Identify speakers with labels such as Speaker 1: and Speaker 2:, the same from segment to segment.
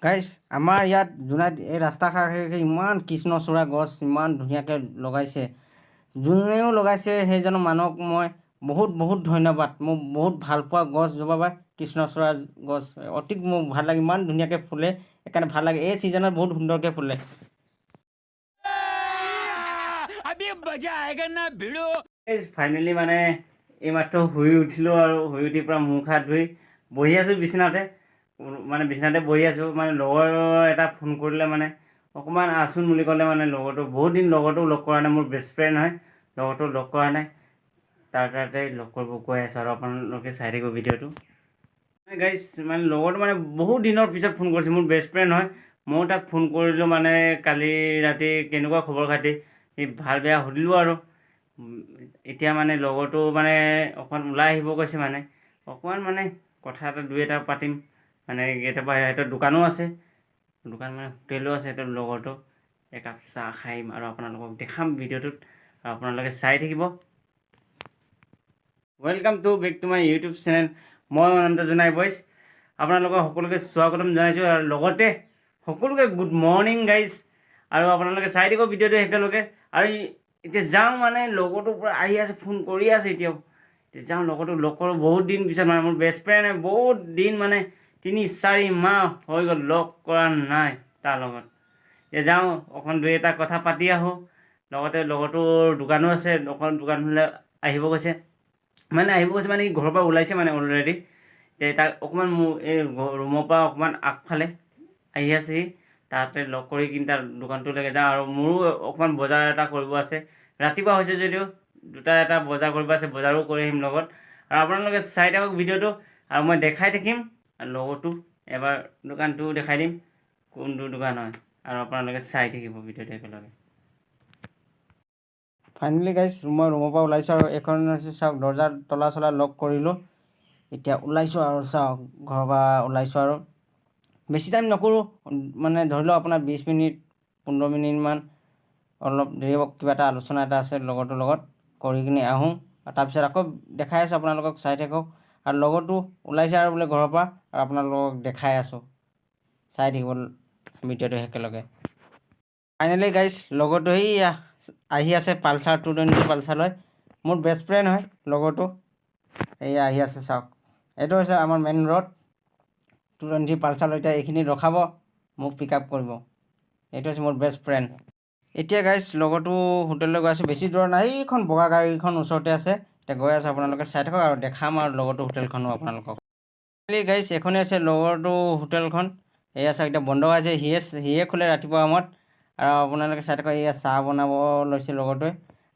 Speaker 1: গাইছ আমাৰ ইয়াত জোনাইত এই ৰাস্তা কাষে ইমান কৃষ্ণচূড়া গছ ইমান ধুনীয়াকৈ লগাইছে। যোনেও লগাইছে সেইজনৰ মানুহক মই বহুত বহুত ধন্যবাদ। মোক বহুত ভাল পোৱা গছ জোপা বা কৃষ্ণচূড়া গছ অতি মোক ভাল লাগে, ইমান ধুনীয়াকৈ ফুলে, সেইকাৰণে ভাল লাগে। এই ছিজনত বহুত সুন্দৰকৈ ফুলে। ফাইনেলি মানে এইমাত্ৰ শুই উঠিলোঁ আৰু শুই উঠি পূৰা মুখ হাত ধুই বহি আছোঁ বিচনাতে। মানে বিচনাতে বহি আছোঁ, মানে লগৰ এটা ফোন কৰিলে, মানে অকণমান আছোন বুলি ক'লে। মানে লগৰটো বহুত দিন লগৰটো লগ কৰা নাই, মোৰ বেষ্ট ফ্ৰেণ্ড হয়, লগৰটো লগ কৰা নাই, তাৰ তাতে লগ কৰিব গৈ আছোঁ আৰু আপোনালোকে চাই থাকিব ভিডিঅ'টো। গাইজ মানে লগৰটো মানে বহুত দিনৰ পিছত ফোন কৰিছে, মোৰ বেষ্ট ফ্ৰেণ্ড হয়। ময়ো তাক ফোন কৰিলোঁ মানে কালি ৰাতি কেনেকুৱা খবৰ খাতি সি ভাল বেয়া সুধিলোঁ আৰু এতিয়া মানে লগৰটো মানে অকণমান ওলাই আহিব কৈছে, মানে অকণমান মানে কথা এটা দুই এটা পাতিম। মানে কেতিয়াবা সিহঁতৰ দোকানো আছে, দোকান মানে হোটেলো আছে। সিহঁতৰ লগৰটো একাপ চাহ খাই আৰু আপোনালোকক দেখাম ভিডিঅ'টোত, আৰু আপোনালোকে চাই থাকিব। Welcome to back to my YouTube channel. মই অনন্ত জোনাই বইজ, আপোনালোকক সকলোকে স্বাগতম জনাইছোঁ, আৰু লগতে সকলোকে গুড মৰ্ণিং গাইজ। আৰু আপোনালোকে চাই দিব ভিডিঅ'টো একেলগে। আৰু এতিয়া যাওঁ, মানে লগৰটোৰ পৰা আহি আছে, ফোন কৰি আছে এতিয়াও। এতিয়া যাওঁ, লগৰটোক লগ কৰোঁ বহুত দিন পিছত, মানে মোৰ বেষ্ট ফ্ৰেণ্ড বহুত দিন, মানে 3-4 মাহ হৈ গ'ল লগ কৰা নাই তাৰ লগত। এতিয়া যাওঁ, অকণ দুই এটা কথা পাতি আহোঁ। লগতে লগৰটোৰ দোকানো আছে, অকণ দোকানলৈ আহিব কৈছে। মানে ঘৰৰ পৰা ওলাইছে মানে অলৰেডি। এতিয়া তাক অকণমান মোৰ এই ৰুমৰ পৰা অকণমান আগফালে আহি আছেহি, তাতে লগ কৰি কিনি তাৰ দোকানটোলৈকে যাওঁ। আৰু মোৰো অকণমান বজাৰ এটা কৰিব আছে, ৰাতিপুৱা হৈছে যদিও দুটা এটা বজাৰ কৰিব আছে, বজাৰো কৰি আহিম লগত। আৰু আপোনালোকে চাই থাকক ভিডিঅ'টো, আৰু মই দেখাই থাকিম লগতো এবাৰ দোকানটোও দেখাই দিম কোনটো দোকান হয়, আৰু আপোনালোকে চাই থাকিব ভিডিঅ'টো একেলগে। ফাইনেলি গাইজ মই ৰুমৰ পৰা ওলাইছোঁ, আৰু এইখন হৈছে চাওক দৰ্জাৰ তলা চলা লক কৰিলোঁ। এতিয়া ওলাইছোঁ আৰু চাওক ঘৰৰ পৰা ওলাইছোঁ, আৰু বেছি টাইম নকৰোঁ, মানে ধৰি লওক আপোনাৰ 20 মিনিট 15 মিনিটমান অলপ দেৰি কিবা এটা আলোচনা এটা আছে লগৰটোৰ লগত, কৰি কিনি আহোঁ। আৰু তাৰপিছত আকৌ দেখাই আছোঁ আপোনালোকক, চাই থাকক। আৰু লগৰটো ওলাইছে আৰু বোলে ঘৰৰ পৰা, আৰু আপোনালোকক দেখাই আছোঁ, চাই থাকিব ভিডিঅ'টো একেলগে। ফাইনেলি গাইজ লগৰটো এইয়া আহি আছে পালচাৰ 220 পালচাৰ লৈ। মোৰ বেষ্ট ফ্ৰেণ্ড হয় লগৰটো, এইয়া আহি আছে চাওক। এইটো হৈছে আমাৰ মেইন ৰোড, 220 পালচাৰ লৈ এতিয়া এইখিনি ৰখাব, মোক পিক আপ কৰিব। এইটো হৈছে মোৰ বেষ্ট ফ্ৰেণ্ড। এতিয়া গাইজ লগৰটো হোটেললৈ গৈ আছোঁ, বেছি দূৰ নাই, এইখন বগা গাড়ীখন ওচৰতে আছে। এতিয়া গৈ আছে, আপোনালোকে চাই থাকক, আৰু দেখাম আৰু লগৰটো হোটেলখনো আপোনালোকক। গাইজ এইখনেই আছে লগৰটো হোটেলখন। এয়া চাওক এতিয়া বন্ধ আছে, সিয়ে খোলে ৰাতিপুৱা সময়ত। আৰু আপোনালোকে চাই থাকক, এয়া চাহ বনাব লৈছে লগৰটোৱে।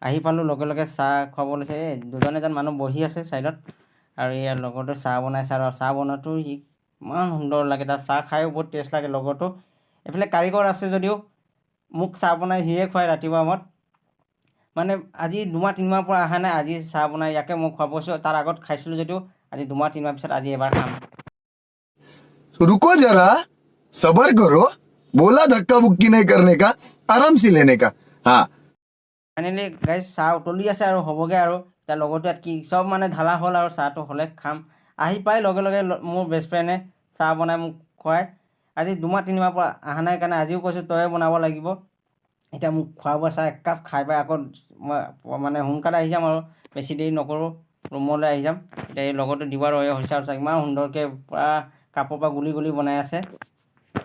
Speaker 1: আহি পালোঁ, লগে লগে চাহ খুৱাব লৈছে। এই দুজন এজন মানুহ বহি আছে ছাইডত, আৰু এয়া লগৰটোৱে চাহ বনাইছে। আৰু চাহ বনোৱাটো ইমান সুন্দৰ লাগে, তাৰ চাহ খায়ো বহুত টেষ্ট লাগে লগৰটো। এইফালে কাৰিকৰ আছে যদিও মোক চাহ বনাই সিয়ে খুৱাই ৰাতিপুৱা সময়ত। মানে আজি 2-3 মাহৰ পৰা অহা নাই, আজি চাহ বনাই ইয়াকে মই খুৱাবছোঁ। তাৰ আগত খাইছিলোঁ যদিও আজি 2-3 মাহ পিছত আজি এবাৰ খাম।
Speaker 2: रुको जरा, सबर करो, बोला धक्का बुक्की नहीं करने का, आराम से लेने का। हाँ
Speaker 1: ফাইনেলি গাইজ চাহ উতলি আছে আৰু হ'বগৈ। আৰু এতিয়া লগৰটো ইয়াত কি চব মানে ঢালা হ'ল, আৰু চাহটো হ'লে খাম। আহি পাই লগে লগে মোৰ বেষ্ট ফ্ৰেণ্ডে চাহ বনাই মোক খুৱাই। আজি 2-3 মাহৰ পৰা অহা নাই কাৰণে আজিও কৈছোঁ তয়ে বনাব লাগিব। এতিয়া মোক খোৱাব চাহ একাপ খাই পাই আকৌ মই মানে সোনকালে আহি যাম, আৰু বেছি দেৰি নকৰোঁ, ৰুমলৈ আহি যাম। এতিয়া এই লগৰটো দিবৰ হৈছে, আৰু চাওক ইমান সুন্দৰকৈ পূৰা কাপোৰ পৰা গুলি গুলি বনাই আছে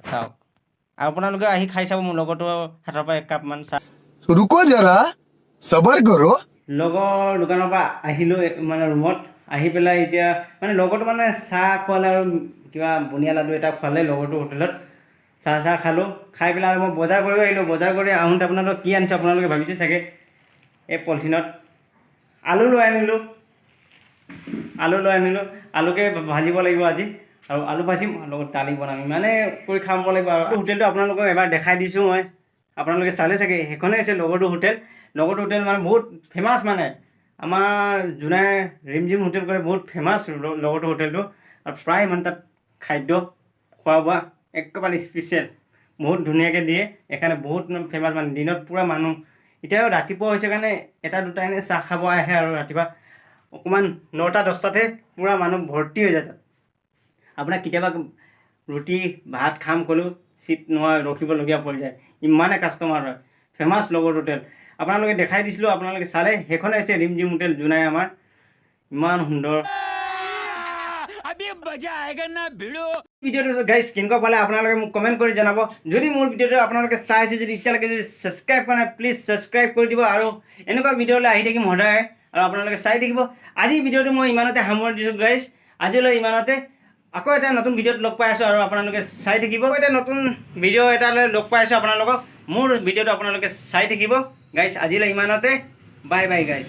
Speaker 1: চাওক। আৰু আপোনালোকে আহি খাই চাব মোৰ লগৰটো হাতৰ পৰা একাপমান চাহ।
Speaker 2: रुको जरा, सबर करो।
Speaker 1: লগৰ দোকানৰ পৰা আহিলোঁ, মানে ৰুমত আহি পেলাই এতিয়া মানে লগৰটো মানে চাহ খোৱালে, আৰু কিবা বুনিয়া লাডু এটা খোৱালে লগৰটো হোটেলত। চাহ খালোঁ, খাই পেলাই আৰু মই বজাৰ কৰিব আহিলোঁ। বজাৰ কৰি আহোঁতে আপোনালোকক কি আনিছোঁ আপোনালোকে ভাবিছে চাগে, এই পলিথিনত আলু লৈ আনিলোঁ। আলুকে ভাজিব লাগিব আজি, আৰু আলু ভাজিম আৰু লগত দালি বনাম। ইমানে কৰি খাব লাগিব। আৰু হোটেলটো আপোনালোকক এবাৰ দেখাই দিছোঁ মই, আপোনালোকে চালে চাগে। সেইখনেই হৈছে লগৰটো হোটেল। লগৰটো হোটেল মানে বহুত ফেমাছ, মানে আমাৰ জোনাই ৰিমঝিম হোটেল কৰে বহুত ফেমাছ লগৰটো হোটেলটো। আৰু প্ৰায় মানে তাত খাদ্য খোৱা বোৱা একেবাৰে স্পেচিয়েল, বহুত ধুনীয়াকৈ দিয়ে, সেইকাৰণে বহুত ফেমাছ। মানে দিনত পূৰা মানুহ, এতিয়াও ৰাতিপুৱা হৈছে কাৰণে 1-2 এনেই চাহ খাব আহে, আৰু ৰাতিপুৱা অকণমান 9-10টাতে পূৰা মানুহ ভৰ্তি হৈ যায় তাত। আপোনাক কেতিয়াবা ৰুটি ভাত খাম ক'লেও চিট নোহোৱা ৰখিবলগীয়া পৰি যায়, ইমানে কাষ্টমাৰ হয়। ফেমাছ লগৰ হোটেল আপোনালোকে দেখাই দিছিলোঁ, আপোনালোকে চালে। সেইখনে হৈছে ৰিমঝিম হোটেল জোনাই আমাৰ, ইমান সুন্দৰ। ভিডিঅ'টো গাইজ কেনেকুৱা পালে আপোনালোকে মোক কমেণ্ট কৰি জনাব। যদি মোৰ ভিডিঅ'টো আপোনালোকে চাইছে, যদি এতিয়ালৈকে যদি ছাবস্ক্ৰাইব কৰা নাই প্লিজ ছাবস্ক্ৰাইব কৰি দিব, আৰু এনেকুৱা ভিডিঅ'লৈ আহি থাকিম সদায়, আৰু আপোনালোকে চাই থাকিব। আজিৰ ভিডিঅ'টো মই ইমানতে সামৰি দিছোঁ গাইজ, আজিলৈ ইমানতে। আকৌ এটা নতুন ভিডিঅ'ত লগ পাই আছোঁ, আৰু আপোনালোকে চাই থাকিব। এটা নতুন ভিডিঅ' এটালৈ লগ পাই আছোঁ আপোনালোকক। মোৰ ভিডিঅ'টো আপোনালোকে চাই থাকিব গাইজ। আজিলৈ ইমানতে, বাই বাই গাইজ।